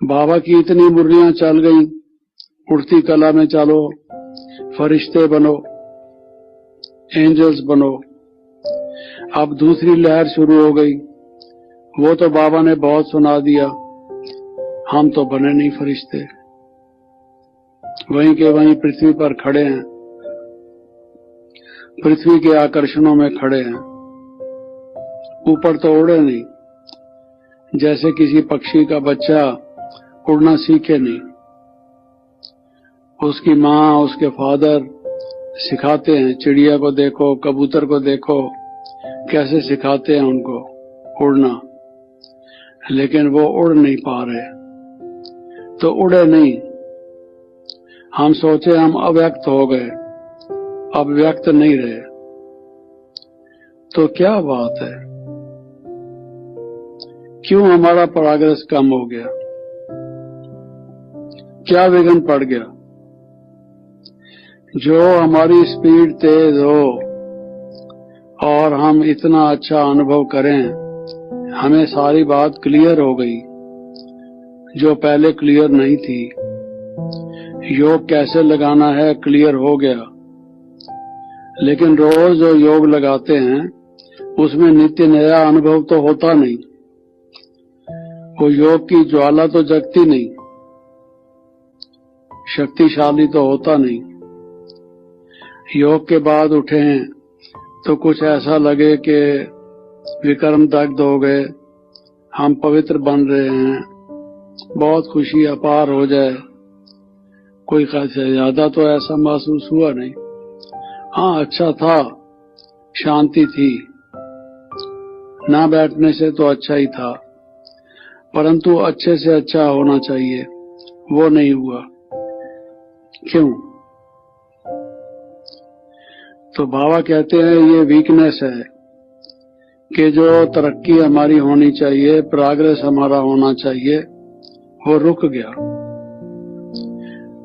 बाबा की इतनी मुरलियां चल गई, उड़ती कला में चलो, फरिश्ते बनो, एंजल्स बनो। अब दूसरी लहर शुरू हो गई, वो तो बाबा ने बहुत सुना दिया, हम तो बने नहीं फरिश्ते, वहीं के वहीं पृथ्वी पर खड़े हैं, पृथ्वी के आकर्षणों में खड़े हैं, ऊपर तो उड़े नहीं, जैसे किसी पक्षी का बच्चा उड़ना सीखे नहीं। उसकी माँ, उसके फादर सिखाते हैं, चिड़िया को देखो, कबूतर को देखो, कैसे सिखाते हैं उनको उड़ना, लेकिन वो उड़ नहीं पा रहे, तो उड़े नहीं। हम सोचे हम अव्यक्त हो गए, अब व्यक्त नहीं रहे, तो क्या बात है, क्यों हमारा प्रोग्रेस कम हो गया, क्या विघ्न पड़ गया? जो हमारी स्पीड तेज हो और हम इतना अच्छा अनुभव करें, हमें सारी बात क्लियर हो गई जो पहले क्लियर नहीं थी। योग कैसे लगाना है क्लियर हो गया, लेकिन रोज जो योग लगाते हैं उसमें नित्य नया अनुभव तो होता नहीं, वो योग की ज्वाला तो जगती नहीं, शक्तिशाली तो होता नहीं। योग के बाद उठे तो कुछ ऐसा लगे कि विक्रम दग्ध हो गए, हम पवित्र बन रहे हैं, बहुत खुशी अपार हो जाए, कोई खास ज्यादा तो ऐसा महसूस हुआ नहीं। हाँ, अच्छा था, शांति थी, ना बैठने से तो अच्छा ही था, परंतु अच्छे से अच्छा होना चाहिए, वो नहीं हुआ। क्यों? तो बाबा कहते हैं ये वीकनेस है कि जो तरक्की हमारी होनी चाहिए, प्रोग्रेस हमारा होना चाहिए, वो रुक गया।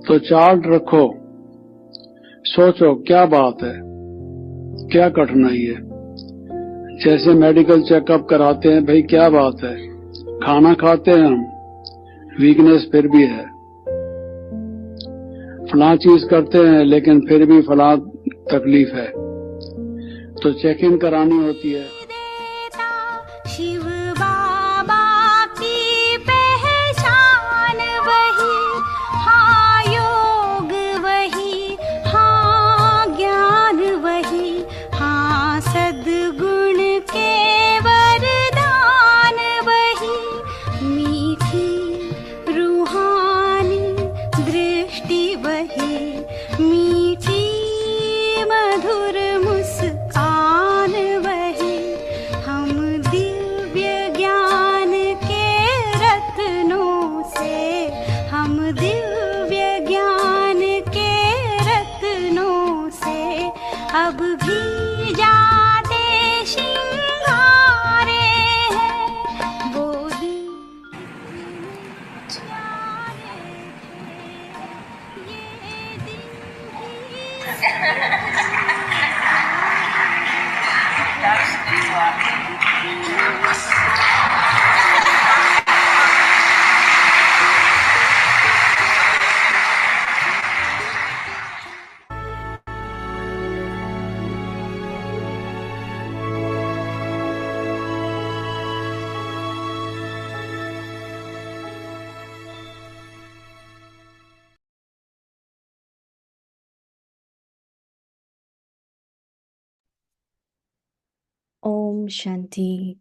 तो चार्ट रखो, सोचो क्या बात है, क्या कठिनाई है। जैसे मेडिकल चेकअप कराते हैं, भाई क्या बात है, खाना खाते हैं हम, वीकनेस फिर भी है, फलां चीज करते हैं लेकिन फिर भी फलां तकलीफ है, तो चेक इन करानी होती है। शिव बाबा की पहचान वही, हाँ योग वही, हाँ ज्ञान वही, हाँ सद्गुण के वरदान वही, मीठी रूहानी दृष्टि वही, मीठी मधुर मुस्कान वही, हम दिव्य ज्ञान के रत्नों से, हम दिव्य ज्ञान के रत्नों से अब भी जाते श्रृंगारे हैं, वो दिन प्यारे थे, ये दिन Om Shanti.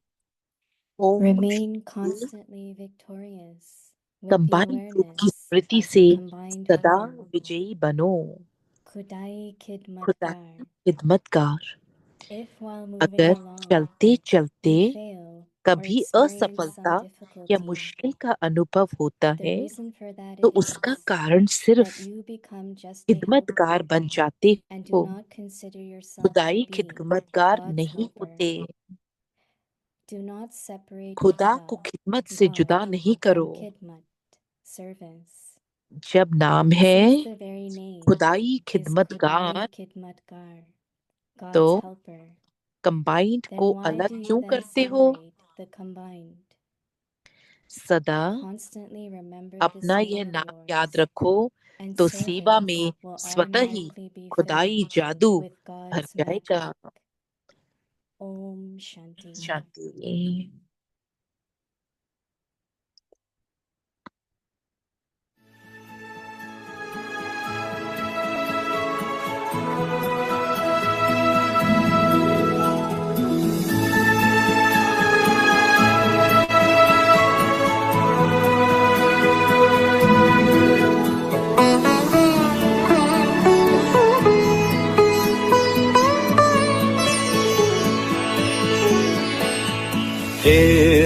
Om Remain constantly victorious with the combine रूप की awareness स्मृति of से the combined सदा heart. विजयी बनो, Kudai खुदा Kidmatkar. Khidmatgar. If while moving अगर along चलते चलते you fail or कभी experience some असफलता या difficulty, मुश्किल का अनुभव होता the है, reason for that तो उसका is कारण सिर्फ that you become just a Khidmatgar helper बन जाते and do हो, not consider yourself to खुदाई be खिदमतगार God's नहीं helper. होते। Do not separate खुदा को Khuda, खिदमत से जुदा God, नहीं from करो। Khidmat, service. जब नाम है Since the very name खुदाई is Khidmatgar, Khudai Khidmatkar, God's तो helper, कंबाइंड then को why अलग do you क्यों then करते हो? separate the combined? सदा Constantly remember अपना this यह name नाम of याद yours, रखो and तो सेवा service में will स्वतः ही automatically be खुदाई filled जादू with भर God's जाएगा। magic. Om Shanti. शांति।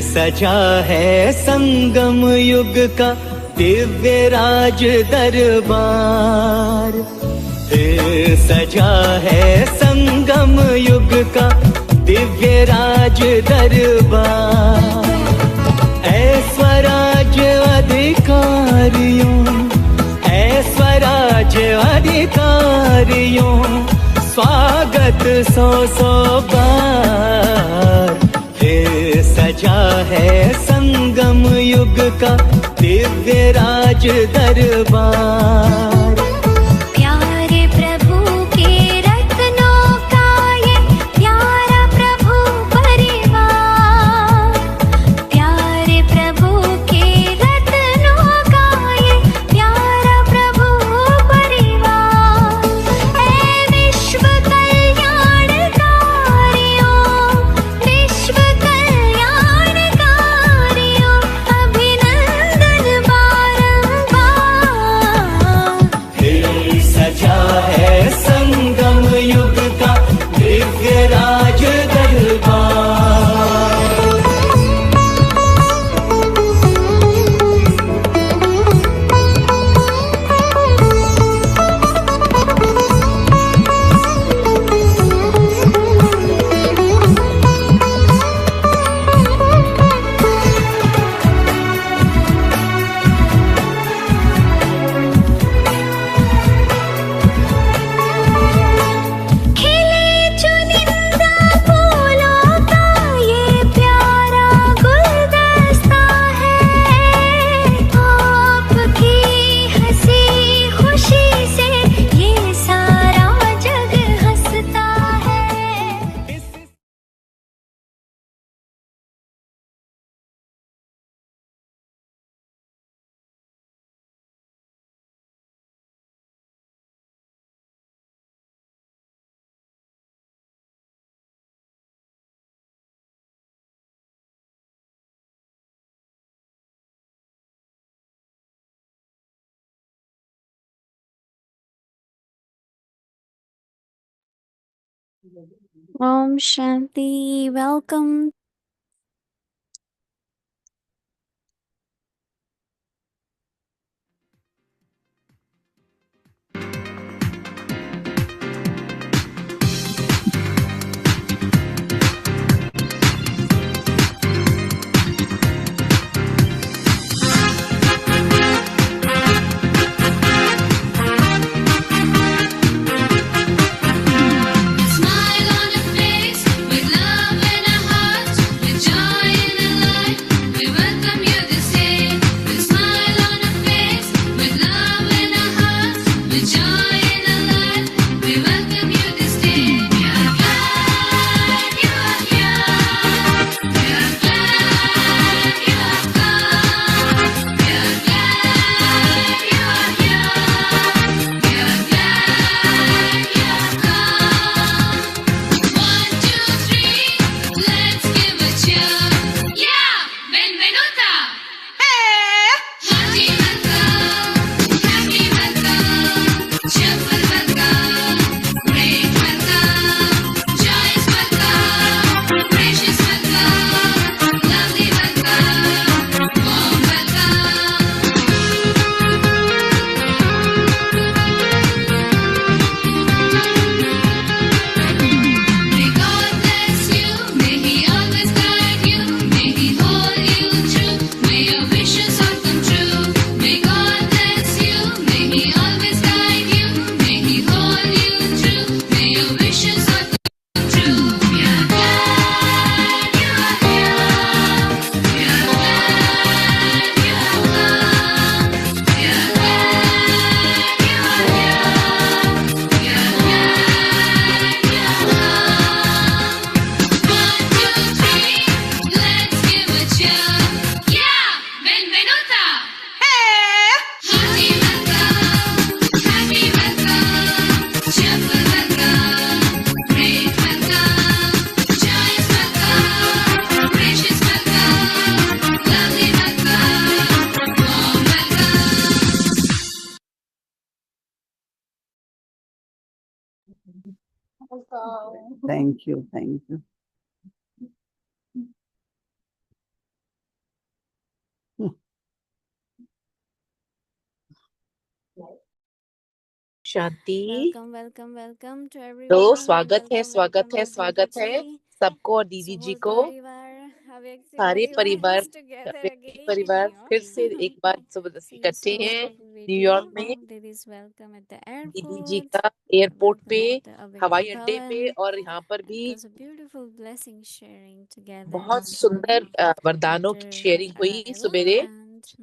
सजा है संगम युग का दिव्य राज दरबार। सजा है संगम युग का दिव्य राज दरबार। स्वराज्य अधिकारियों, स्वराज्य अधिकारियों, स्वागत सौ सौ बार। सजा है संगम युग का दिव्य राज दरबार। प्यारे प्रभु के रत्नों का ये प्यारा प्रभु परिवार। प्यारे प्रभु के रत्नों का ये प्यारा प्रभु परिवार। ऐ विश्व कल्याणकारियों, विश्व कल्याणकारियों, अभिनंदन बारंबार। सजा है संगम युग का दिव्य राज दरबार। खिले चुनिंदा फूलों का ये प्यारा गुलदस्ता है। आपकी हंसी खुशी से ये सारा जग हंसता है। Om Shanti. Welcome. Smile on your face with love in our hearts. Thank you, thank you. Shanti. welcome to तो everyone. स्वागत है, स्वागत है, welcome, स्वागत है Aditi ji. सबको और दीदी जी Small को। परिवार, व्यक्ति सारे परिवार, is together व्यक्ति again परिवार in New फिर से York. एक बार See इकट्ठे so हैं of न्यूयॉर्क video. में। Didis welcome at the दीदी जी airport. का एयरपोर्ट पे, Welcome at the हवाई Avyakti अड्डे पे Bhavan. और यहाँ पर It भी was a beautiful blessing sharing together बहुत this सुंदर morning वरदानों की after शेयरिंग हुई arrival, सवेरे and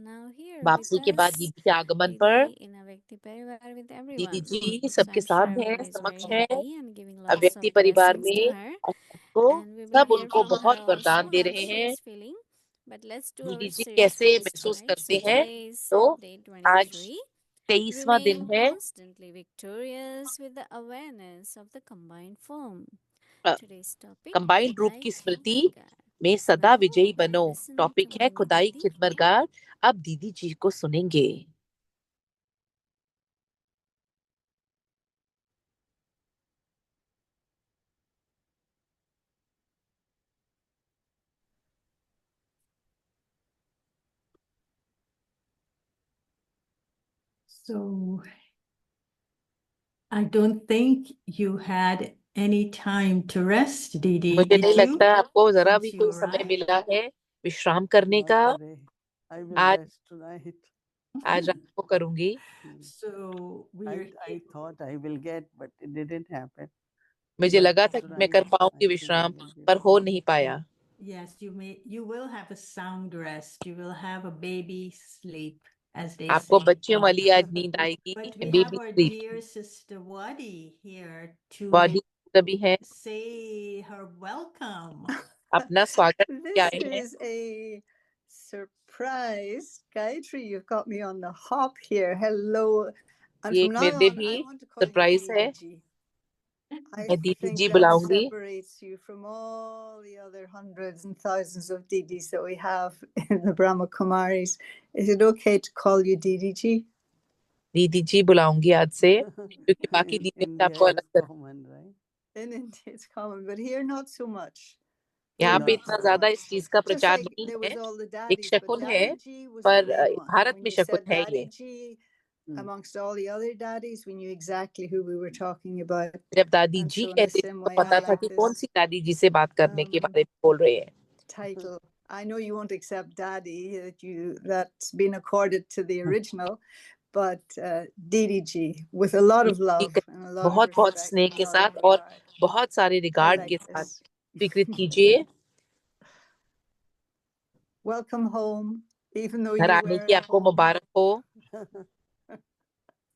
now here वापसी with के बाद us दीदी के आगमन पर। Didi in Avyakti Parivar with दीदी everyone. जी So सबके I'm sure साथ हैं, everyone is समक्ष very हैं happy and giving lots अव्यक्ति of परिवार blessings to में। her. को And we will सब hear उनको from her बहुत also वरदान दे how रहे she हैं। is feeling. But let's do दीदी our जी series कैसे first, महसूस right? करते So हैं। today is तो day आज 23. 23वां दिन Remain है। constantly victorious with the awareness of the combined form. A, Today's topic, combined रूप खुदाई की स्मृति खिदमतगार. में सदा Now विजयी we'll बनो। listen टॉपिक to है Mimi खुदाई Didi. खिदमतगार। अब दीदी जी को सुनेंगे। So I don't think you had any time to rest, Didi. मुझे Did नहीं you? लगता आपको जरा Since भी you कोई समय arrived? मिला है विश्राम करने Not का। today. I will आज rest tonight. आज रात को करूंगी। So we are I thought I will get, but it didn't happen. मुझे But लगा था कि मैं tonight कर I पाऊंगी think I विश्राम, will be पर हो able. नहीं पाया। yes, you will have a sound rest. You will have a baby sleep, as they आपको say. बच्चियों वाली आज नींद आएगी, But we have baby our sleep. dear sister Wadi here to body तभी है, say her welcome. अपना स्वागत This किया है। is a surprise. Gayatri, you've got me on the hop here. Hello. And ये from एक now मेरे on, भी I want to call you surprise है। Didi Ji. I मैं दीदी think ji that बुलाऊंगी। separates you from all the other hundreds and thousands of Didis that we have in the Brahma Kumaris. Is it okay to call you Didi Ji? दीदी जी बुलाऊंगी आज से, क्योंकि बाकी In दीदी India, आपको अलग it's कर। common, right? In India, it's common, but here not so much. यहाँ Not पे इतना so ज्यादा much. इस चीज का Just प्रचार like नहीं there है। was all the एक daddies, but शकुन है, Daddy Ji was the पर main one. भारत When में you शकुन said है Daddy ये। Ji, Hmm. amongst all the other daddies, we knew exactly who we were talking about. जब दादी And ji so in the कहते थे same तो way, I पता था like कि कौन this सी दादी जी से बात करने के बारे में बोल रहे हैं। title. I know you won't accept Daddy, that's been accorded to the original, but Didi Ji, with a lot of love and a lot of बहुत बहुत respect स्नेह and के a lot साथ of और regard. बहुत सारे I regard के like साथ this. स्वीकृत कीजिए। Welcome home, even though घर you आने were की at आपको home. मुबारक हो।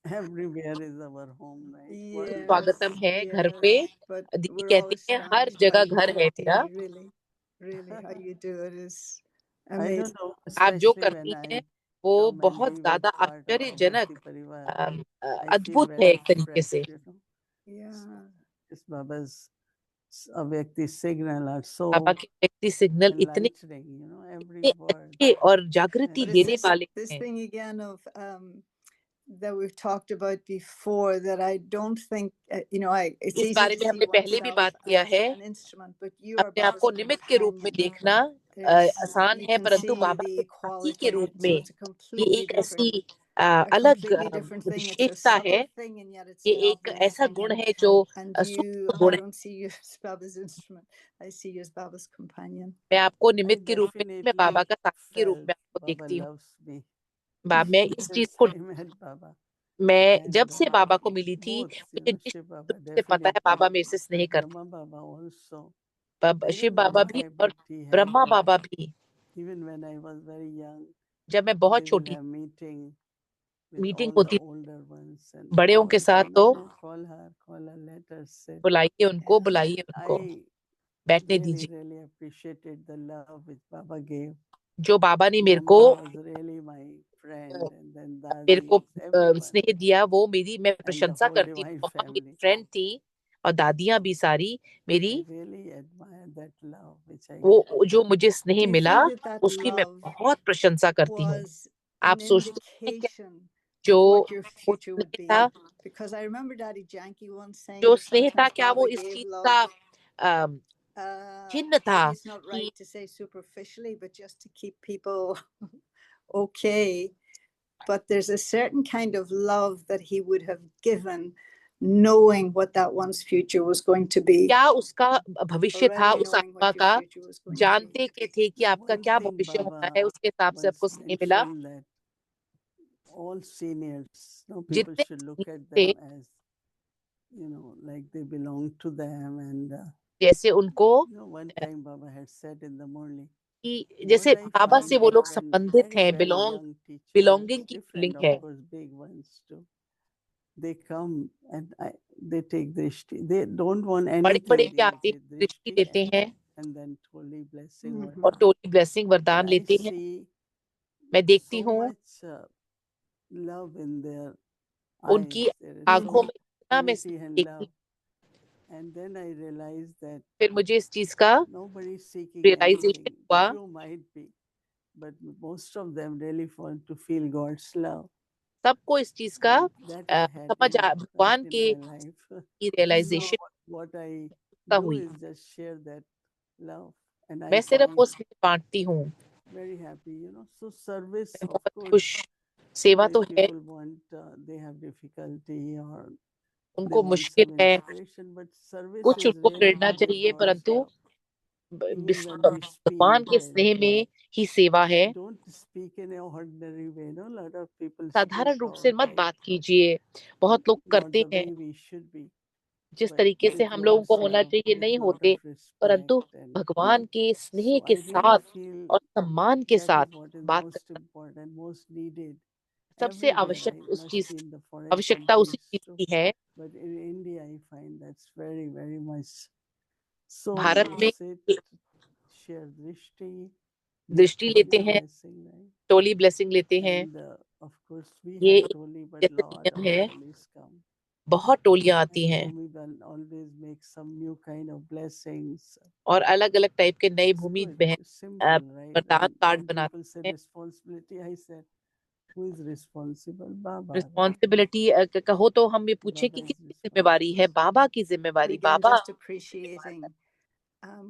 Everywhere is our home, right? Yes, स्वागतम है घर पे। yes, but दीदी we're कहती always है हर stunned by जगह you, घर है मेरा। Didi, really, really, how you do it is I amazing. don't know, आप जो especially when करती I हैं वो come and बहुत be with ज्यादा part of आश्चर्यजनक, Avyakti Parivar, I feel अद्भुत है very एक तरीके से। fresh, you know. Yeah. This Baba's Avyakti signal are पापा so के व्यक्ति सिग्नल इतने enlightening, you know, every इतने word. अच्छे और जागृति And But it's देने वाले this हैं। thing again of that we've talked about before that I don't think it's इस easy बारे to में see हमने पहले भी oneself बात किया as है। an instrument, but you are अपने आप को Baba's निमित्त के रूप में companion. देखना There's आसान you है, can परंतु see बाबा the के साथी के equality. रूप So में it's a ये completely एक different, ऐसी a अलग completely different thing. It's a विशेषता है। subtle thing, and yet it's ये an एक obvious ऐसा thing. गुण है जो And सूक्ष्म I गुण है। don't see you as Baba's instrument. I see you as Baba's companion. मैं आपको I निमित्त के रूप में नहीं, मैं बाबा definitely का साथी के रूप felt में आपको Baba देखती हूँ। loves me मैं इस चीज since को, I met Baba. मैं जब And से बाबा को मिली थी, both, मुझे Shiv निश्चित Baba रूप से पता है definitely, बाबा मेरे से स्नेह करते Brahma Baba also. हैं। I Shiv don't know Baba what भी habit और he had, ब्रह्मा but बाबा भी। even when I was very young, जब मैं we बहुत will छोटी have meeting with meeting all the होती older ones, and बड़ेयों के Baba साथ, say, तो no, call her, let her sit. बुलाइए उनको, And बुलाइए उनको, I बैठने really, दीजिए। really appreciated the love which Baba gave. जो बाबा ने मेरे Mama को was really my friend, and then मेरे को Dadis, everyone, स्नेह दिया, वो मेरी मैं and the प्रशंसा whole करती हूँ। divine मम्मा मेरी family. फ्रेंड थी और दादियां भी सारी मेरी, I really admire that love which I वो got. जो मुझे स्नेह Do you मिला think that उसकी मैं love बहुत प्रशंसा करती हूँ। was आप an सोचते हैं कि indication जो what your वो future would स्नेह be. था, Because I remember Daddy Janki once saying जो that स्नेह था, sometimes क्या वो Baba इस gave चीज love, का चिन्ह था maybe it's not कि right to say superficially, but just to keep people okay. But there's a certain kind of love that he would have given, knowing what that one's future was going to be. क्या उसका भविष्य था Already उस knowing आत्मा what your का, future was going to be. जानते के थे कि आपका One क्या thing भविष्य होना Baba है, उसके हिसाब से आपको once स्नेह मिला। mentioned that all seniors, no, people जितने should look at थे, them as, like they belong to them. And, जैसे उनको one time Baba had said in the morning, कि what जैसे I बाबा find से वो that लोग when संबंधित very, हैं, very young teachers, बिलोंगिंग की different फीलिंग है। of course, big ones too, they come and they take drishti. They don't want बड़े anything. बड़े They क्या आते take हैं, दृष्टि drishti देते हैं and then totally blessing Mhm. और vardhan. टोली ब्लेसिंग But वरदान I लेते हैं। see मैं देखती so हूँ much love in their उनकी eyes. There is आंखों so में इतना मैं purity and देखती, love. And then I realized that फिर मुझे इस चीज का nobody is seeking realisation anything. हुआ Few might be, but most of them really want to feel God's love. सबको इस चीज का And that I had समझ enough भगवान in के my life. की So रियलाइजेशन what I का do हुई। is just share that love. And I मैं सिर्फ found वो स्नेह बांटती हूँ। very happy, So service, मैं of बहुत course, खुश, सेवा तो if है, people want, they have difficulty or they उनको want मुश्किल some है, inspiration, but service कुछ is उनको really प्रेरणा to give चाहिए, God's परंतु love. Even when we भगवान speak के and स्नेह में ही सेवा है। don't speak in an ordinary way. A lot of people speak साधारण रूप से मत out बात कीजिए, बहुत लोग not करते the हैं way we should be, जिस but तरीके से with हम लोगों God's को होना love, चाहिए with नहीं lot होते, of respect. परंतु And भगवान के स्नेह so के I really साथ feel और सम्मान के that साथ is what is बात most करना important, most needed सबसे everywhere. आवश्यक I उस must चीज be in the foreign आवश्यकता उसी countries चीज too, की है। but in India I find that's very, very much. So Bharat we में sit, share drishti, give दृष्टि लेते totally हैं, blessing, right? टोली ब्लेसिंग लेते हैं। And of course we ये have एक totally, but जैसे lot नियम of है, tolis come. बहुत टोलियां आती And हैं Bhumi will always make some new kind of blessings. और अलग अलग टाइप के नई It's भूमि good, बहन it's simple, right? वरदान And card when people say बनाते हैं। responsibility, I said, who is responsible? Baba. right? Responsibility कहो तो हम ये पूछे Baba कि is किसकी जिम्मेवारी है? responsible. बाबा की But जिम्मेवारी, again, Baba. just appreciating.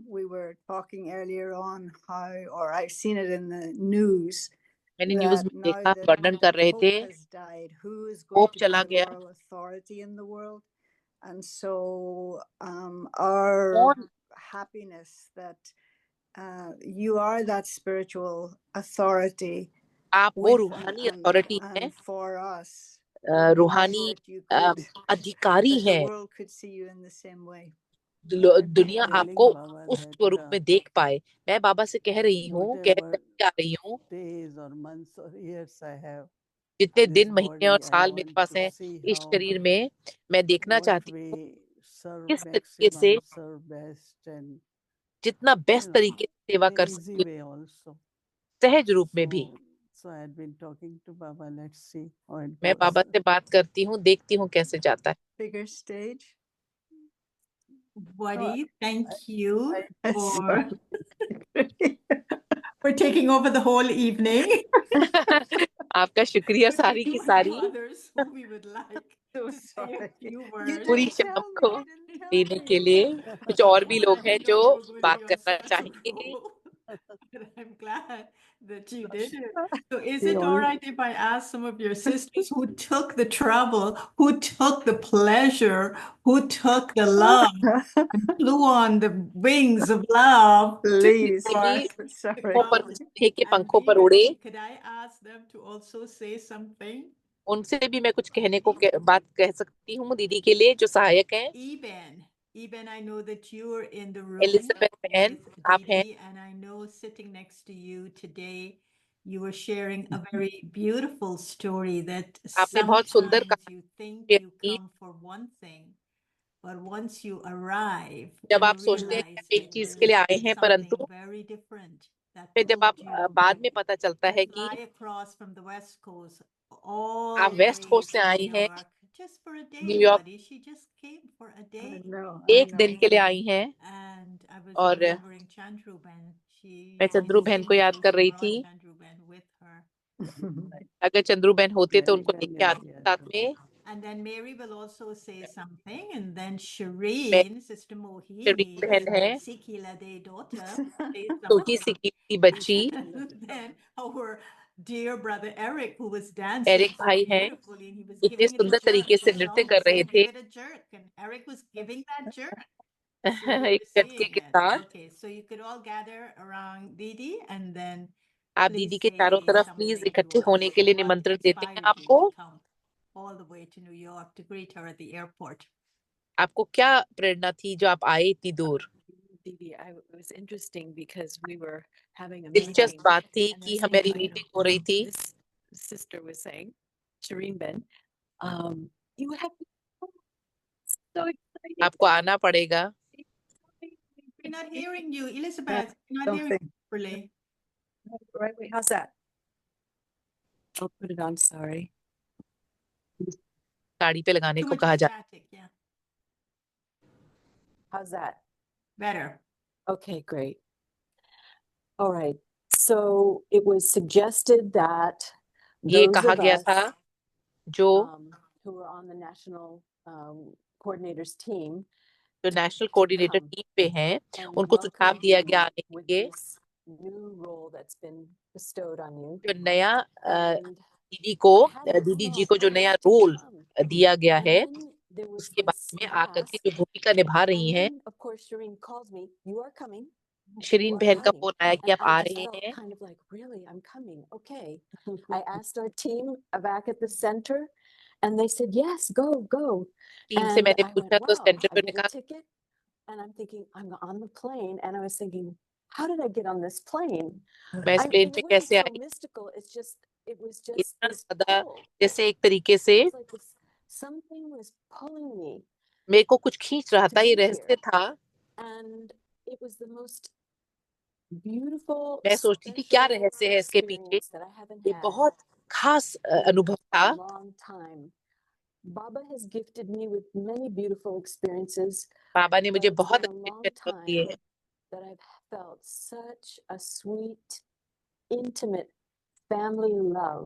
We were talking earlier on how, or I've seen it in the news, मैंने न्यूज that में now देखा, that वर्णन कर रहे थे, Pope has died, who is going pope to be चला the गया, moral authority in the world? And so our कौन happiness that you are that spiritual authority आप वो with रूहानी अथॉरिटी हैं, and for us. It would be nice रूहानी that you could, अधिकारी that the हैं। world could see you in the same way. I've been दुनिया telling आपको Baba उस that स्वरूप में देख पाए। मैं बाबा से कह रही हूँ, whatever आ रही हूँ, days or months or years I have जितने this दिन, महीने और body, I साल मेरे want पास to हैं see इस how शरीर में, मैं देखना what चाहती हूँ way serve किस तरीके से, maximum, serve best, and जितना बेस्ट तरीके से सेवा in कर easy सकती way also. हूँ, सहज रूप में भी। So I had been talking to Baba. Let's see how it मैं goes. बाबा से बात करती हूँ, देखती हूँ कैसे जाता है। Bigger stage. Buddy, thank you It's for for taking over the whole evening. आपका शुक्रिया सारी की Even सारी, others who we would like so to say a sorry. few You words. पूरी didn't शाम tell me. को You didn't tell लेने me. के लिए कुछ और भी लोग I हैं didn't जो know you were going to बात be on करना such a चाहेंगे। roll. But I'm glad that you did it. So is He it all always- right if I ask some of your sisters who took the trouble, who took the pleasure, who took the love, and flew on the wings of love to Please. New York भी to Sorry. पंखों पर, come स्नेह के and पंखों be पर with उड़े, me? Could I ask them to also say something? उनसे भी मैं कुछ कहने को बात कह सकती हूँ दीदी के लिए जो सहायक हैं। Eben, I know that you are in the room Elizabeth बहन, with आप हैं, Didi, and I know sitting next to you today, you were sharing a very beautiful story that आपने बहुत सुंदर sometimes you think share you की। come for one thing, but once you arrive, जब you आप सोचते हैं कि realize आप एक it चीज के was लिए आए हैं, something परंतु very different that फिर जब आप pulled you बाद में पता चलता to है कि fly across from the West Coast all आप the वेस्ट way कोस्ट से to आई New हैं, York just for a day, New York buddy. She just came for a I day. know. एक दिन के लिए आई हैं। And I was और remembering Chandru Ben. She मैं चंद्रू बहन को याद also कर रही brought थी, Chandru Ben with her. अगर चंद्रूबेन होते तो Very उनको well, लेके yes, आते yes. साथ में। And then Mary will also say something, and then Shireen, Sister शरीर Mohini, बहन है, Sikila Day daughter, say छोटी सी something. की बच्ची, Then our dear brother Eric, who was dancing Eric so भाई है, beautifully, and he was इतने giving it a सुंदर jerk. तरीके से The नृत्य song कर said, रहे थे give it a jerk, and Eric was giving that jerk. So we were एक झटके seeing के it. साथ। Okay, so you could all gather around Didi, and then आप please दीदी के चारों say तरफ प्लीज something इकट्ठे to होने us. के लिए What निमंत्रण देते हैं inspired you आपको। to come all the way to New York to greet her at the airport? आपको क्या प्रेरणा थी जो आप आए इतनी दूर? Didi, it was interesting because we were having a दिलचस्प meeting बात थी and कि this हमारी lady, मीटिंग हो रही थी। this sister was saying, Shireen Ben, you have to come. So excited. आपको आना पड़ेगा। We're not hearing you, Elizabeth. We're not hearing you properly. Right, wait, how's that? I'll put it on, sorry. गाड़ी पे लगाने Too को much कहा जा। static. Yeah, How's that? better. Okay, great. All right, so it was suggested that ये those कहा of गया us था जो who were on the national coordinators team जो नेशनल कोऑर्डिनेटर come टीम पे हैं and उनको सुझाव welcome दिया you गया आने के with लिए। this new role that's been bestowed on you. जो नया And दीदी को I hadn't दीदी जी thought को जो I'd नया like to रोल come. दिया गया And है then there was उसके this बारे में आकर के ask, जो भूमिका निभा रही and हैं। then of course Shireen calls me, you are coming. You Shareen are बहन का coming. फोन आया कि And आप I आ just रहे felt हैं। kind of like, really, I'm coming. Okay. I asked our team back at the center, and they said, yes, go, go. Team से And मैंने I went, पूछा तो wow, centre I पे get a कहा ticket. And I'm thinking, I'm on the plane. And I was thinking, how did I get on this plane? मैं इस plane It पे wasn't कैसे so I. mystical. It's just, it was just इतना this ज्यादा pull. जैसे एक तरीके से It's like this, something was pulling me मेरे को कुछ खींच रहा to था। ये be रहस्य here. था। And it was the most beautiful, मैं सोचती थी क्या special रहस्य है इसके पीछे। experience that I haven't ये had बहुत खास in अनुभव था। a long time. Baba has gifted me with many beautiful experiences, बाबा ने but मुझे it's बहुत been a अच्छे long अनुभव दिए time हैं। that I've felt such a sweet, intimate family love.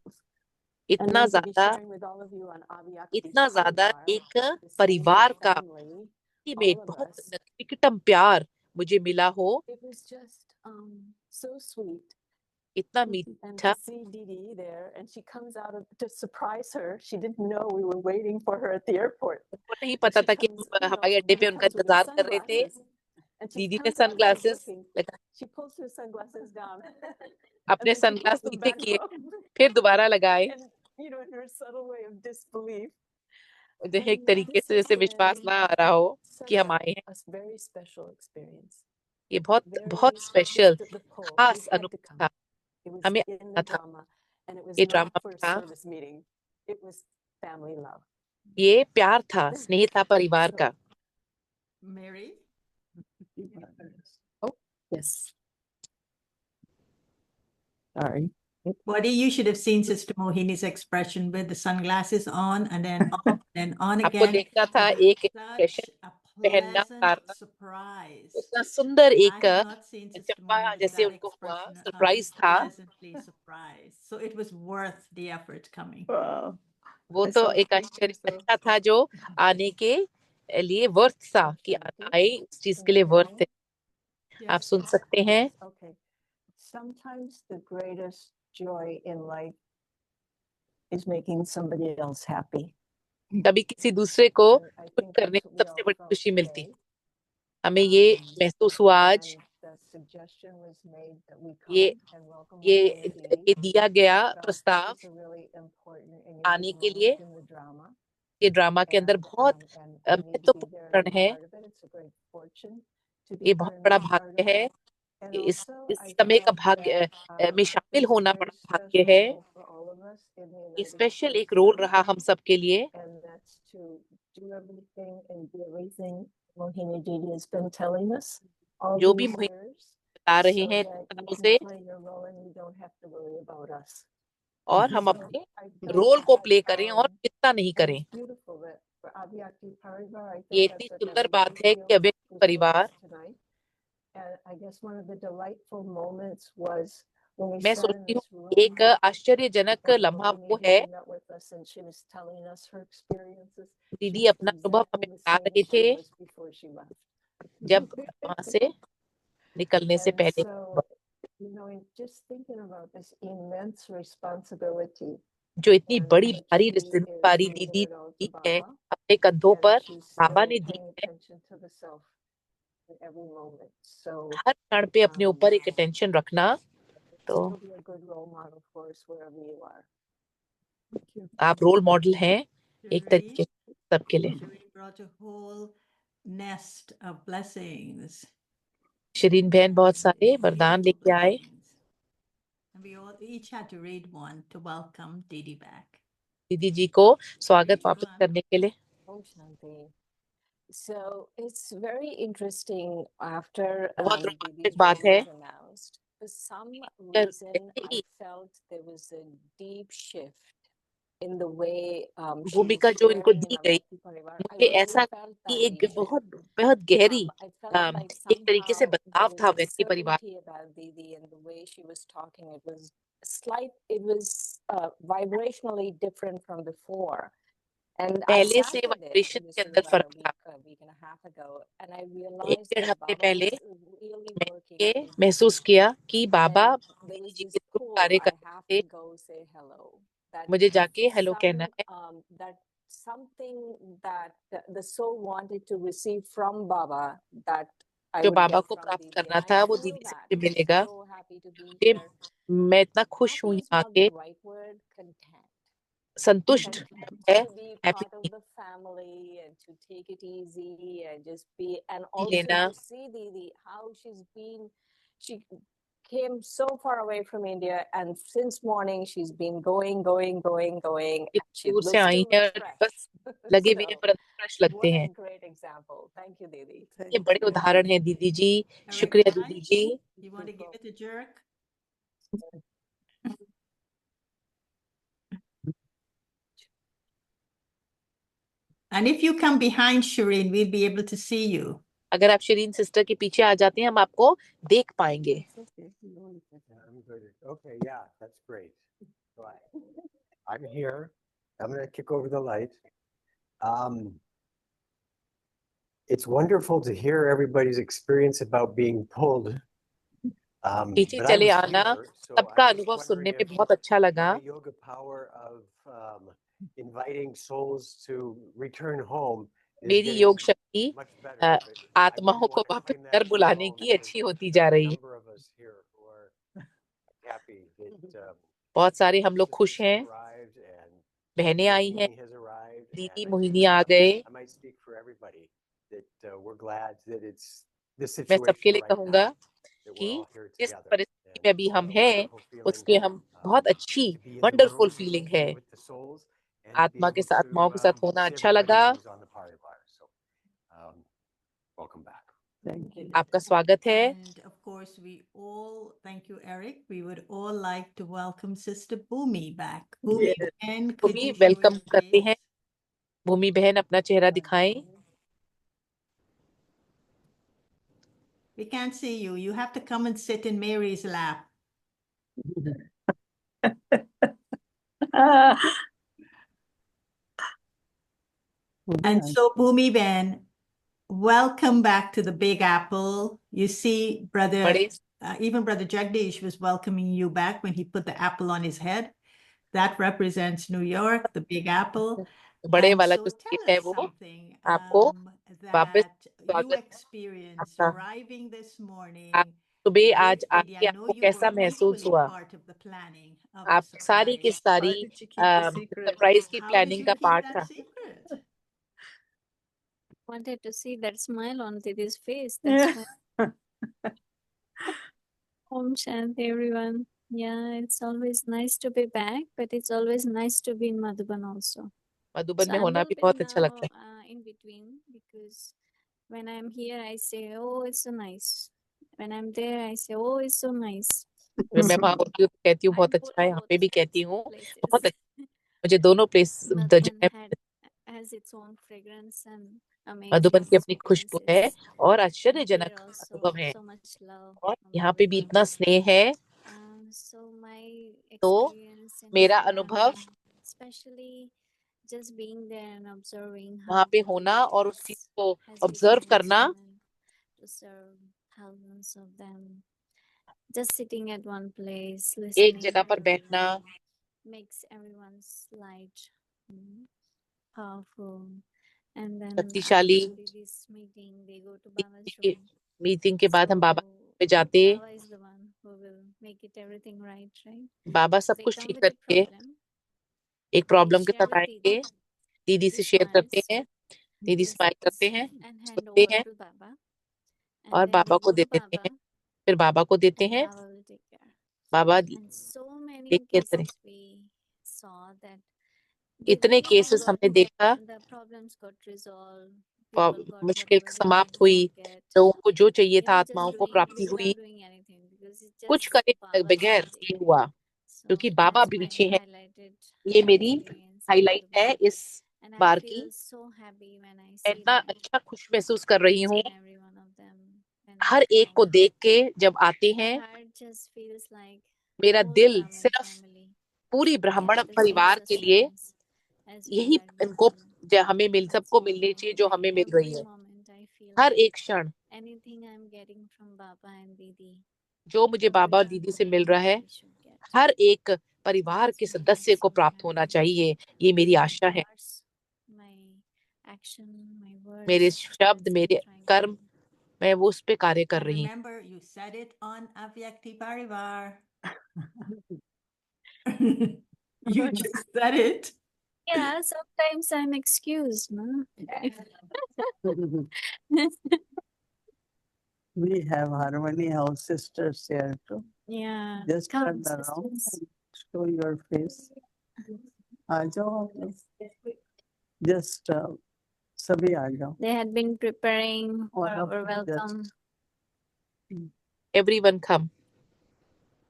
And इतना then to be ज्यादा sharing with all of you on Avyakti's इतना ज्यादा Parivar, एक this परिवार wonderful का family, इंटीमेट all of बहुत us, निकटम प्यार मुझे मिला हो। it was just so sweet. इतना And मीठा। to see Didi there, and she comes out to surprise her. She didn't know we were waiting for her at the airport. उनको नहीं पता She था कि comes, हम you know, हवाई अड्डे Didi पे उनका comes with her इंतजार कर रहे थे। sunglasses, and she दीदी ने comes out good sunglasses looking. लगा She pulls her sunglasses down, and अपने then she pulls sunglass them नीचे back किए up. फिर दोबारा लगाए। And you know, in her subtle way of disbelief. एक And तरीके this से has जैसे विश्वास been ना आ रहा हो कि such हम आए हैं। a very special experience. ये बहुत Very बहुत स्पेशल just the pull. खास We had to अनुभव come. था। It was हमें in आना the था। drama, and it was ये not ड्रामा for a था। service meeting. It was family love. ये प्यार था, स्नेह था परिवार का। Mary? Oh, yes. Sorry. Buddy, you should have seen Sister Mohini's expression with the sunglasses on and then off and on आपको again. देखना था It was एक एक्सप्रेशन such a पहनना pleasant उतारना। surprise. इतना सुंदर I एक have not seen Sister Champa Mohini with जैसे that उनको हुआ expression of सरप्राइज था। pleasantly surprised. So it was worth the effort coming. Wow. वो I तो saw एक आश्चर्य अच्छा था जो आने के लिए वर्थ था कि आए उस चीज के लिए वर्थ है। आप Yes. सुन सकते हैं। Okay. Sometimes the greatest joy in life is making somebody else happy. कभी किसी दूसरे को And I खुश think करने that's में what we सबसे all बड़ी felt खुशी मिलती। today. हमें ये महसूस हुआ आज। And the suggestion was made that we ये come and welcome Mohini. ये दिया गया I felt प्रस्ताव this is a really important and आने unique के लिए moment in the drama. ये ड्रामा के अंदर बहुत And I need to be there महत्वपूर्ण and be है। part of it. It's a great fortune to be ये here बहुत and बड़ा be part भाग्य of है। it. And इस also, I समय का felt भाग्य that में it शामिल was a होना very बड़ा भाग्य special है। role for all of us in the ये United स्पेशल States एक रोल Senate. रहा हम सबके लिए। And that's to do everything and do everything Mohini Didi has been telling us all जो भी these मोहिनी years, बता रहे so हैं that you सालों can से play your role and you don't have to worry about us. और हम So अपने I felt रोल को that, प्ले करें और चिंता नहीं and करें। it's beautiful that for Avyakti Parivar, I ये think इतनी that's what सुंदर everybody बात है कि feels अव्यक्त who's with परिवार us tonight. And I guess one of the delightful moments was When we मैं sat in सोचती हूँ this room एक आश्चर्यजनक before लम्हा Amy वो came है, and met with us, and she was telling us her experiences. She दीदी was अपना अनुभव exactly हमें the बता same रहे as she थे was before she left. जब वहां से निकलने से And पहले। so, in just thinking about this immense responsibility, जो इतनी and बड़ी that भारी she is जिम्मेदारी leaving दीदी it all to दी है Baba, अपने कंधों and पर, she's बाबा still ने दी paying है। attention to the self in every moment. So, हर क्षण पे अपने ऊपर एक अटेंशन रखना, तो still be a good role model for us wherever you are. Thank you. आप रोल मॉडल हैं एक तरीके से सबके लिए। Shireen brought a whole nest of blessings. Shareen बहन बहुत सारे and वरदान beautiful लेके आए। blessings. And we all each had to read one to welcome Didi back. दीदी जी को स्वागत Read वापस one. करने के लिए। Om Shanti. So it's very interesting after बहुत Didi's रोमांचक बात role है, was announced. For some reason, जैसे I he felt there was a deep shift in the way she was भूमिका जो इनको sharing in दी गई, Avanti Parivar. I मुझे really ऐसा felt कि that एक deep shift. बहुत बहुत गहरी I felt like एक तरीके से somehow there बदलाव was था a व्यक्ति परिवार। certainty about Didi and the way she was talking. It was vibrationally different from before. And I पहले sat से with it. Vibration It was के sort अंदर of about फर्क था। a week and a half ago. And I एक realized डेढ़ that हफ्ते Baba पहले was really working मैंने through महसूस Didi. किया कि बाबा And there दीदी was जी this के थ्रू pull, कार्य I कर have रहे to थे। go say hello. That मुझे जाके हेलो कहना है। that something that the soul wanted to receive from Baba that I जो would बाबा get को from प्राप्त Didi. करना And I था वो feel दीदी से that. मुझे I'm मिलेगा। so happy to be मुझे here. मैं इतना खुश हूँ Happy is यहाँ not the के, right word, content. संतुष्ट Content है, to be happy part of the family and to take it easy and just be, and लेना। also to see Didi, how she came so far away from India, and since morning she's been going, and she दूर से looks आई still है looks और fresh. बस लगे हुए हैं, So परंतु फ्रेश लगते what a हैं। great example. Thank you, Didi. ये बड़े उदाहरण हैं दीदी जी। Eric, शुक्रिया right? दीदी जी। You want to give it a jerk? And if you come behind Shireen, we'll be able to see you. अगर आप शरीन सिस्टर के पीछे आ जाते हैं, हम आपको देख पाएंगे। I'm good. Okay, yeah, that's great. Right. I'm here. I'm going to kick over the light. It's wonderful to hear everybody's experience about being pulled. पीछे But I चले was आना, here, so सबका I'm just अनुभव सुनने wondering में if बहुत अच्छा लगा। my yoga power of inviting souls to return home is मेरी getting योग शक्ति much better. But I आत्माओं wouldn't को want to वापस claim घर that for बुलाने alone की because अच्छी there's होती जा a रही है। number of us here who are happy that बहुत सारे हम लोग खुश sisters have हैं, arrived and बहनें आई हैं, Mohini has arrived, दीदी and मोहिनी आ गए। I might speak for everybody that we're glad that it's this मैं सबके situation लिए right कहूंगा now that कि we're all here जिस together. परिस्थिति And में अभी it's हम a हैं, wonderful feeling उसके हम बहुत अच्छी to be in the wonderful room feeling है। with the souls and to be आत्मा के able साथ, आत्माओं के साथ to होना see अच्छा everybody लगा। who's on the Parivar. So welcome back. Thank you. आपका स्वागत है। And of course, we all, thank you, Eric. We would all like to welcome Sister Bhumi back. Bhumi, and could Bhumi you show welcome your करते हैं। face? भूमि बहन अपना चेहरा दिखाएं। We can't see you. You have to come and sit in Mary's lap. And so, Bhumi Ben, welcome back to the Big Apple. You see, बड़े even Brother Jagdish was welcoming you back when he put the apple on his head. That represents New York, the Big Apple. बड़े And वाला so जो tell state है us वो something आपको वापस that you स्वागत है experienced आपका। arriving this morning आप सुबह आज with Didi. आके I know आपको you कैसा were महसूस equally हुआ? part of the planning of आप the सारी की surprise. सारी How did you keep the secret? Surprise की How did प्लानिंग you का keep पार्ट that था। secret? Wanted to see that smile on Didi's face. That's why. Om Shanti, everyone. Yeah, it's always nice to be back, but it's always nice to be in Madhuban also. Madhuban So में I'm a होना little भी bit बहुत अच्छा लगता now in between, because when I'm here, I say, oh, it's so nice. When I'm there, I say, oh, it's so nice. है। मैं वहां होती हूँ तो कहती हूँ बहुत I'm अच्छा है, यहाँ पे भी कहती हूँ places. बहुत अच्छा। मुझे दोनों place Madhuban has its own fragrance and Madhuban amazing की अपनी खुशबू है experiences. और And here आश्चर्यजनक also अनुभव है। so much love और from यहाँ पे भी everybody. इतना स्नेह है। So my तो experience in मेरा Japan, अनुभव especially just being there and observing वहाँ how पे the होना और उस चीज devotees को has ऑब्जर्व become करना, instrument to serve thousands of them. Just sitting at one place, एक listening जगह पर to बैठना, them makes everyone's light powerful. And then शक्तिशाली। after this meeting, they go to Baba's room. Meeting के बाद हम बाबा So पे जाते, Baba is the one who will make it everything right, right? बाबा सब They कुछ come ठीक with a करेंगे। problem. एक They प्रॉब्लम के share साथ with आएंगे, Didi. दीदी से Didi शेयर करते smiles, हैं, दीदी स्माइल करते listens, हैं, and hand सुनते over हैं to Baba. और And then बाबा they को go दे to देते हैं, Baba, फिर बाबा को देते and हैं, Baba will take care. Baba And so many देख के cases we saw that इतने केसेस हमने देखा, the problems got resolved. People got मुश्किल whatever they समाप्त wanted हुई, to get. लोगों को जो चाहिए You था know, आत्माओं just को doing प्राप्ति हुई, without doing anything because it's कुछ just करे Baba's बगैर magic. ये हुआ, So क्योंकि बाबा that's भी why पीछे I हैं। highlighted ये my मेरी experience in हाईलाइट है Madhuban. इस And I बार की। feel so happy when I मैं see इतना them, अच्छा खुश महसूस कर रही each हूँ and every one of them. And हर एक को देख के जब आते my हैं, heart just feels like मेरा whole दिल Brahmin सिर्फ family पूरी get ब्राह्मण the same परिवार के लिए sustenance as we यही are इनको given. हमें मिल That's सबको why मिलनी चाहिए जो हमें मिल रही every है। moment I feel her like एक क्षण anything I'm getting from Baba and Didi, जो मुझे बाबा और every दीदी one से of मिल my रहा है, family should get. हर एक परिवार के That's why I'm सदस्य को so प्राप्त होना happy. चाहिए, ये मेरी My आशा है। thoughts, my action, my मेरे words, शब्द, that's what I'm मेरे trying to कर्म, do. मैं वो उस पे कार्य कर And रही हूँ। remember, you said it on Avyakti Parivar. You just said it. Yeah, sometimes I'm excused, no? We have Harmony House sisters here too. Yeah, Just come, turn around sisters. and show your face. आ जाओ आप लोग. Just सभी आ जाओ. They had been preparing for All of our you welcome. just Everyone come.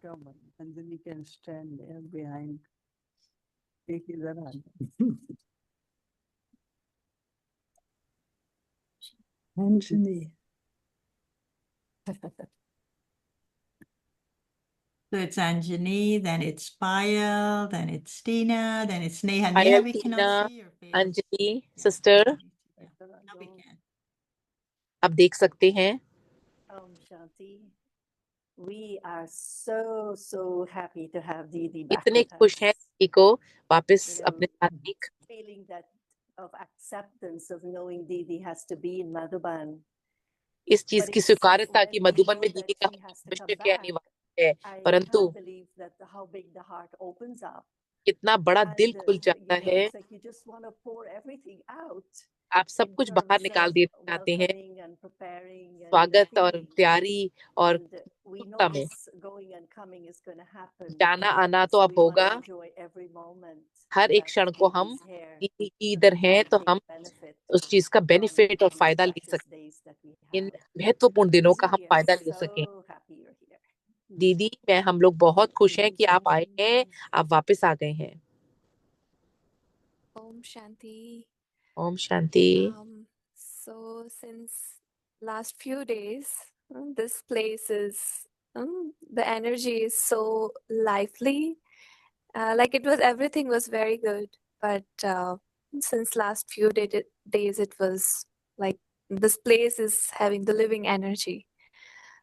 come on. Anjali can stand there behind. एक इधर आ जाओ. Anjali. So it's Anjani, then it's Payal, then it's Tina, then it's Neha. Payal, Neha, we cannot Tina, see your face. Anjali, Yeah, sister, yeah, now we can. आप देख सकते हैं। Om Shanti. We are so happy to have Didi back इतने with खुश हैं us. दीदी को वापस You अपने know, साथ देख। feeling that of acceptance of knowing Didi has to be in Madhuban. इस चीज But की it's स्वीकार्यता कि when we मधुबन know में that दीदी का she has to अवश्य come के back, अनिवार्य है, I परंतु can't believe that how big the heart opens up. कितना बड़ा दिल And खुल जाता you know, है। it's like you just want to pour everything out आप सब in कुछ बाहर terms निकाल of देना चाहते हैं, welcoming and preparing and स्वागत और feeling. तैयारी और And we know उत्सुकता में। this going and coming is going to happen. जाना आना तो So अब we want होगा, to enjoy every moment हर एक that क्षण को हम Didi's here दीदी की इधर हैं and तो take हम benefit उस चीज का from बेनिफिट और these फायदा ले precious सकें, days that we in have. महत्वपूर्ण दिनों का So हम we are फायदा ले सकें। so happy you're here. दीदी मैं हम लोग बहुत खुश हैं कि आप आए हैं, आप वापस आ गए हैं। Om Shanti. Om Shanti. So since last few days, this place is, the energy is so lively. Like it was, everything was very good. But since last few days, it was like this place is having the living energy.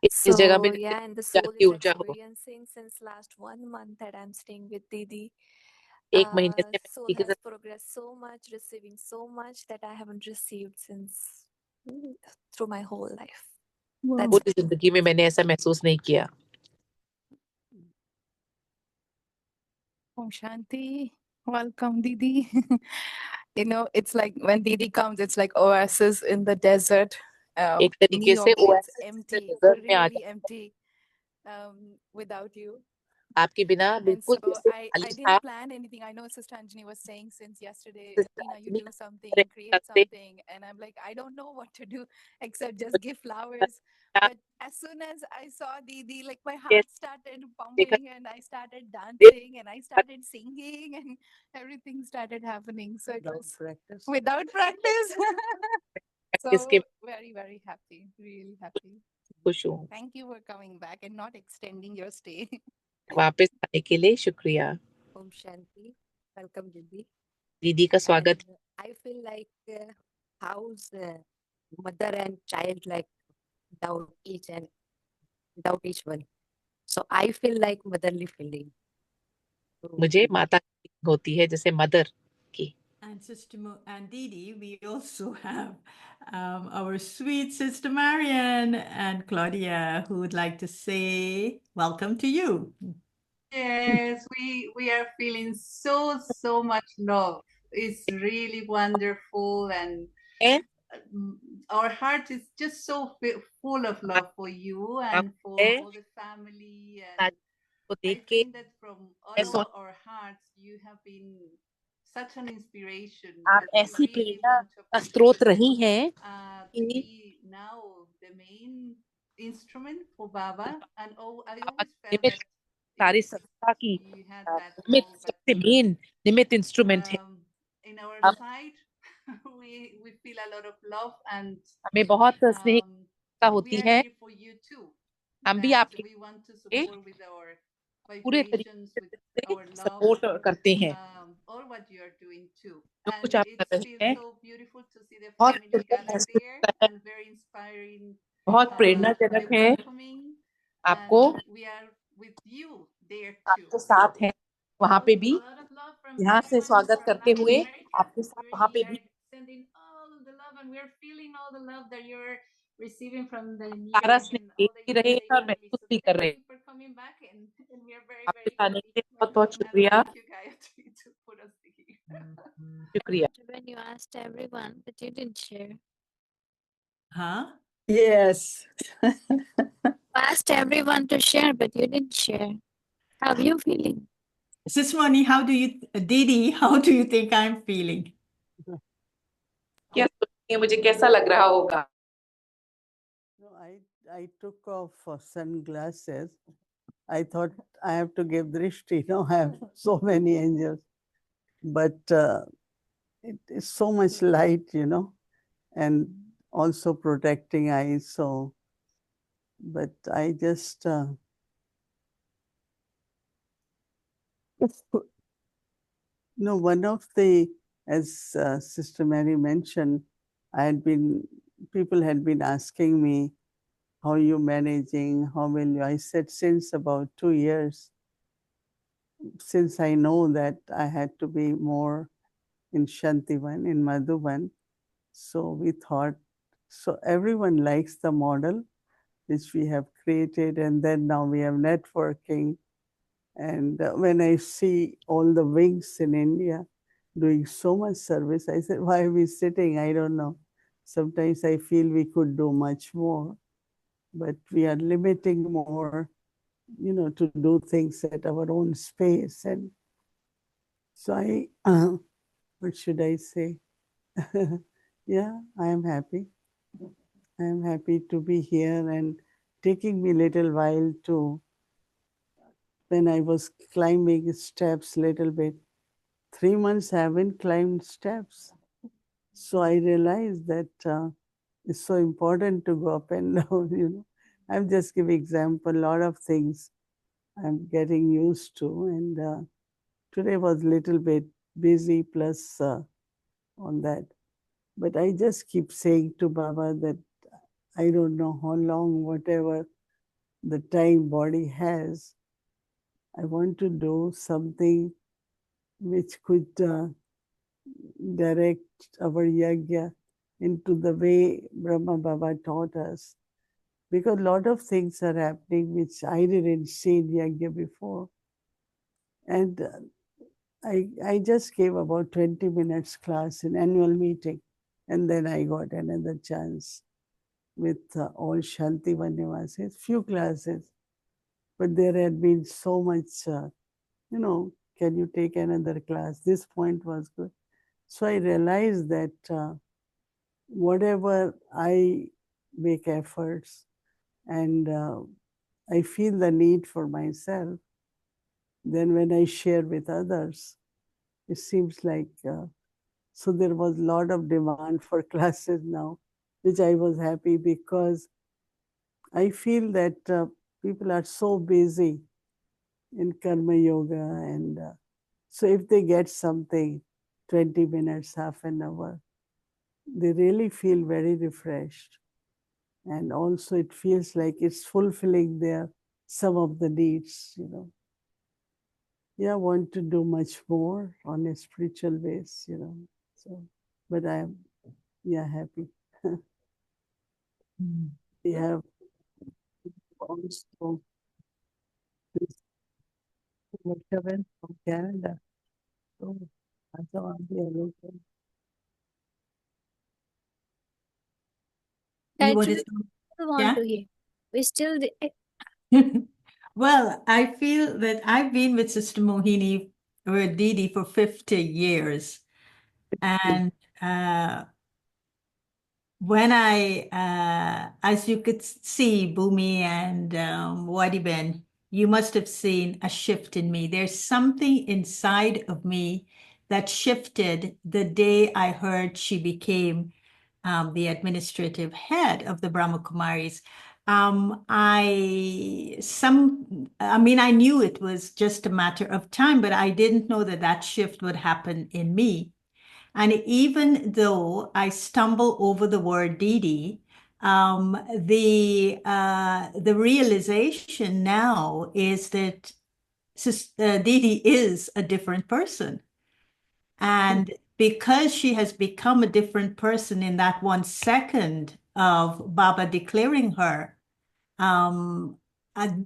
इस जगह में So yeah, and the ऊर्जा soul की is ऊर्जा हो। experiencing since last 1 month that I'm staying with Didi. एक महीने से मैं Soul दीदी के has साथ progressed so much, receiving so much that I haven't received since through my whole life. That's पूरी जिंदगी में मैंने ऐसा महसूस नहीं किया। Om Shanti. Welcome, Didi. You know, it's like when Didi comes, it's like oasis in the desert. एक तरीके New से York feels ओएसिस से empty, डेजर्ट में आ really जाता, empty without you. आपके बिना And बिल्कुल so जैसे I खाली था। didn't plan anything. I know Sister Anjani was saying since yesterday, Tina, you do something, create करते something. And I'm like, I don't know what to do except just give flowers. But as soon as I saw Didi, like my heart started pumping and I started dancing and I started singing and everything started happening. So it Without was practice. without practice. इसके So very, very happy, really happy. खुश हूँ। Thank you for coming back and not extending your stay. वापस आने के लिए शुक्रिया। Om Shanti. Welcome, Didi. दीदी का स्वागत। And I feel like house mother and child like doubt each one. So I feel like motherly feeling. मुझे माता की होती है जैसे मदर की। And and Didi, we also have our sweet sister Marian and Claudia who would like to say welcome to you. Yes, we are feeling so much love. It's really wonderful, and our heart is just so full of love for you and for all the family. And I think that from all of our hearts, you have been such an inspiration. आप That we ऐसी really Prerna want to का स्रोत appreciate रही हैं to be now the main instrument for Baba. And I always felt निमित्त that सारी संस्था की you had that निमित्त role, but सबसे मेन निमित्त इंस्ट्रूमेंट है। in our अब side, we feel a lot of love, and हमें बहुत स्नेह we होती are है। here for you too. हम भी That आपके we want to लिए support with our पूरे vibrations, with तरीके our से love, सपोर्ट करते हैं। all what you are doing too. जो And कुछ आप कर it रहे feels हैं so beautiful to see the बहुत family सुंदर gala महसूस there, होता है, and very inspiring, बहुत the प्रेरणाजनक है। welcoming, आपको and we are with you there too. आपके साथ हैं वहाँ पे भी, A lot of love from यहाँ से everyone स्वागत from करते Latin हुए America. आपके साथ वहाँ पे We भी are sending all the love, and we are feeling all the love that you're receiving from the सारा near and स्नेह all एक the ही years रहे that और you महसूस So भी कर thank रहे you for coming back, and we are very, आपके very आने happy. के लिए बहुत बहुत And शुक्रिया। thank you, Gayatri, to put us here. शुक्रिया। When you asked everyone, but you didn't share. Huh? Yes. Asked everyone to share, but you didn't share. How are you feeling? Sis Moni, Didi, how do you think I'm feeling? क्या सोचिए मुझे कैसा लग रहा होगा? No, I took off sunglasses. I thought I have to give drishti. No, I have so many angels, but it is so much light, and also protecting eyes. So, but I just no, one of the, as Sister Mary mentioned, people had been asking me, how are you managing? How will you? I said, since about 2 years, since I know that I had to be more in Shantivan, in Madhuban, so we thought, so everyone likes the model which we have created, and then now we have networking. And when I see all the wings in India doing so much service, I said, why are we sitting? I don't know. Sometimes I feel we could do much more, but we are limiting more, to do things at our own space. And so what should I say? Yeah, I am happy. I am happy to be here, and taking me a little while to, when I was climbing steps little bit, 3 months I haven't climbed steps. So I realized that it's so important to go up and down, I'm just giving example, a lot of things I'm getting used to. And today was little bit busy plus on that. But I just keep saying to Baba that I don't know how long, whatever the time body has, I want to do something which could direct our yajna into the way Brahma Baba taught us. Because a lot of things are happening which I didn't see in yajna before. And I just gave about 20 minutes class in annual meeting, and then I got another chance with all Shantivan Nivasis, few classes, but there had been so much, can you take another class? This point was good. So I realized that whatever I make efforts and I feel the need for myself, then when I share with others, it seems like, so there was a lot of demand for classes now, which I was happy because I feel that people are so busy in Karma Yoga. And so if they get something, 20 minutes, half an hour, they really feel very refreshed. And also it feels like it's fulfilling some of the needs, you know. Yeah, I want to do much more on a spiritual base, you know. So, but I'm, happy. We have also this Kevin from Canada. So I thought I'd be able to. You want Actually, to we still want yeah? to hear. We still, Well, I feel that I've been with Sister Mohini or Didi for 50 years. And when as you could see, Bhumi and Wadiben, you must have seen a shift in me. There's something inside of me that shifted the day I heard she became the administrative head of the Brahma Kumaris. I knew it was just a matter of time, but I didn't know that shift would happen in me. And even though I stumble over the word Didi, the realization now is that Didi is a different person. And because she has become a different person in that 1 second of Baba declaring her,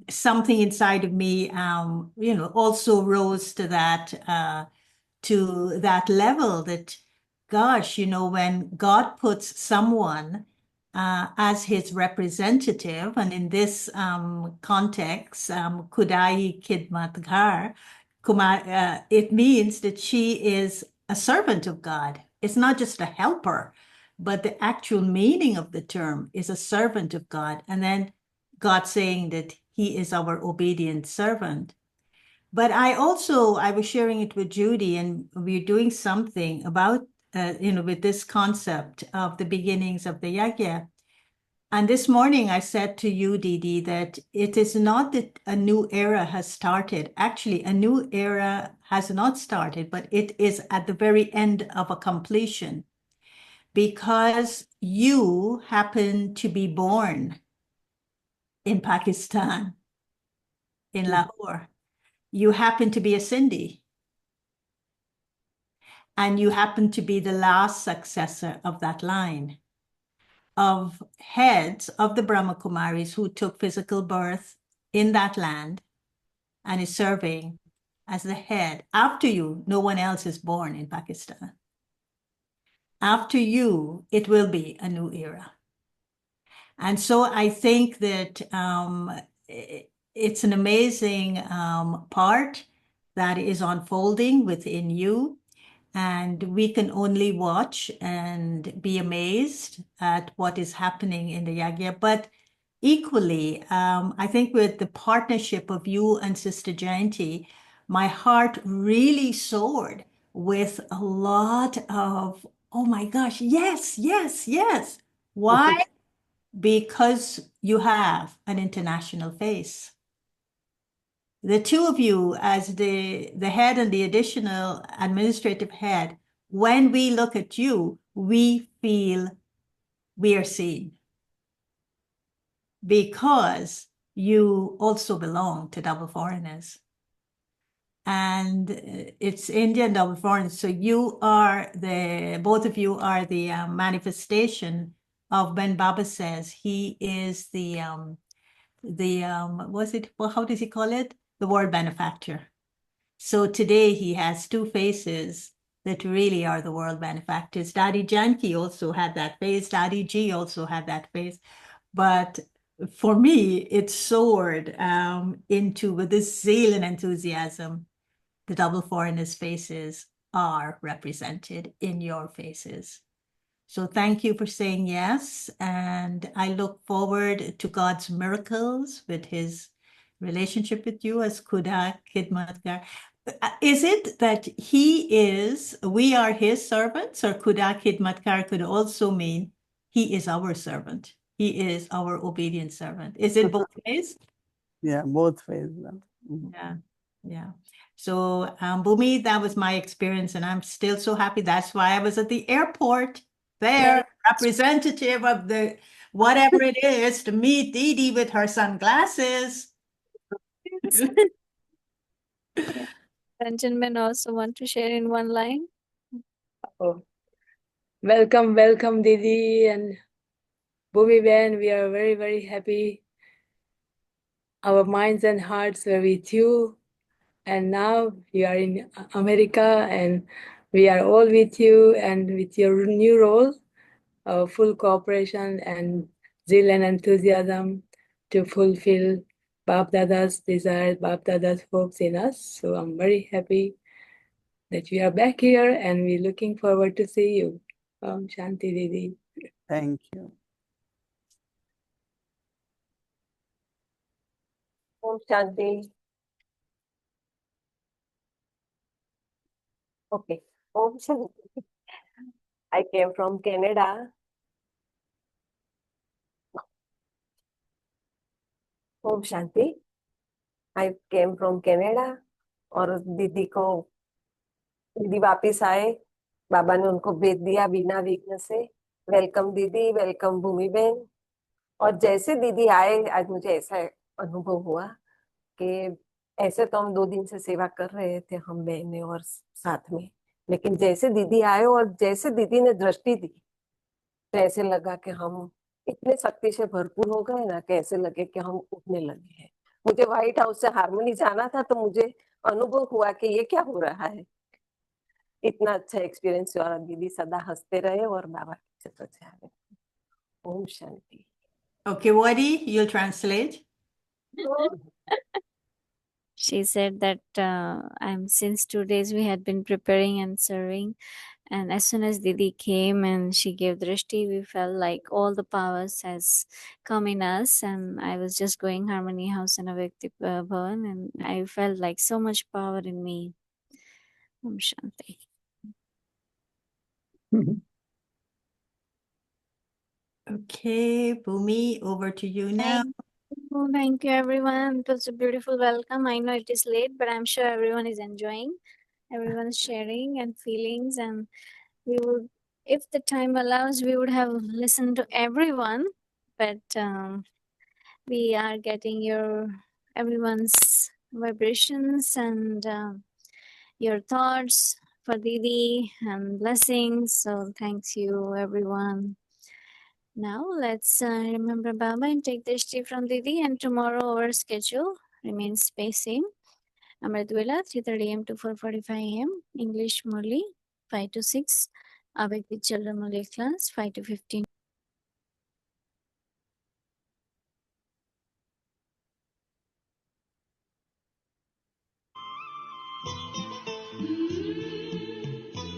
something inside of me, also rose to that level that, gosh, when God puts someone as his representative, and in this context, Kudai Khidmat Ghar, it means that she is a servant of God. It's not just a helper, but the actual meaning of the term is a servant of God. And then God saying that he is our obedient servant. But I was sharing it with Judy, and we're doing something about, with this concept of the beginnings of the Yagya. And this morning I said to you, Didi, that it is not that a new era has started. Actually, a new era has not started, but it is at the very end of a completion, because you happen to be born in Pakistan, in Lahore. You happen to be a Sindhi. And you happen to be the last successor of that line of heads of the Brahma Kumaris who took physical birth in that land and is serving as the head. After you, no one else is born in Pakistan. After you, it will be a new era. And so I think that it's an amazing part that is unfolding within you. And we can only watch and be amazed at what is happening in the Yagya. But equally, I think with the partnership of you and Sister Jayanti, my heart really soared with a lot of, oh my gosh, yes, yes, yes. Why? Because you have an international face. The two of you as the head and the additional administrative head, when we look at you, we feel we are seen, because you also belong to double foreigners. And it's Indian double foreigners. So both of you are the manifestation of when Baba says he is how does he call it? The world benefactor. So today he has two faces that really are the world benefactors. Daddy Janki also had that face. Daddy G also had that face. But for me, it soared into, with this zeal and enthusiasm, the double foreigners' faces are represented in your faces. So thank you for saying yes. And I look forward to God's miracles with his relationship with you as Khuda Khidmat Gar. Is it that we are his servants, or Khuda Khidmat Gar could also mean he is our servant? He is our obedient servant. Is it both ways? Yeah, both ways. Yeah. Yeah. So, Bhumi, that was my experience, and I'm still so happy. That's why I was at the airport there, representative of the whatever it is, to meet Dee Dee with her sunglasses. Gentlemen also want to share in one line. Oh, welcome, Didi and Bhumi Ben. We are very, very happy. Our minds and hearts were with you. And now you are in America and we are all with you and with your new role, full cooperation and zeal and enthusiasm to fulfill Bap Dada's desires, Bap Dada's hopes in us. So I'm very happy that we are back here and we're looking forward to see you. Shanti Didi. Thank you. Om Shanti. Okay. Om Shanti. I came from Canada. Om Shanti. I came from Canada. और दीदी वापिस आए, बाबा ने उनको भेज दिया बिना विघ्न से। वेलकम दीदी, वेलकम भूमि बहन। और जैसे दीदी आए, आज मुझे ऐसा अनुभव हुआ कि ऐसे तो हम 2 दिन से सेवा कर रहे थे, हम बहनें और साथ में, लेकिन जैसे दीदी आए और जैसे दीदी ने दृष्टि दी, तो ऐसे लगा कि हम इतने शक्ति से भरपूर हो गए ना, कि ऐसे लगे कि हम उठने लगे हैं। मुझे व्हाइट हाउस से हारमोनी जाना था, तो मुझे अनुभव हुआ कि ये क्या हो रहा है। इतना अच्छा एक्सपीरियंस हुआ। दीदी सदा हंसते रहे और बाबा की चित्र से आगे। Om Shanti. Okay, Wadi, you'll translate. She said that since 2 days we had been preparing and serving, and as soon as Didi came and she gave drishti, we felt like all the powers has come in us, and I was just going Harmony House and Avyakti Bhavan, and I felt like so much power in me. Om Shanti. Okay, Bhumi, over to you now. Thank you, everyone. It was a beautiful welcome. I know it is late, but I'm sure everyone is enjoying. Everyone's sharing and feelings, and we would, if the time allows, we would have listened to everyone, but we are getting everyone's vibrations and your thoughts for Didi and blessings. So thanks you, everyone. Now let's remember Baba and take the drishti from Didi, and tomorrow our schedule remains same. Amrit Vela 3:30 AM to 4:45 AM. English Murli 5 to 6. Avyakti Children Murli class 5 to 15.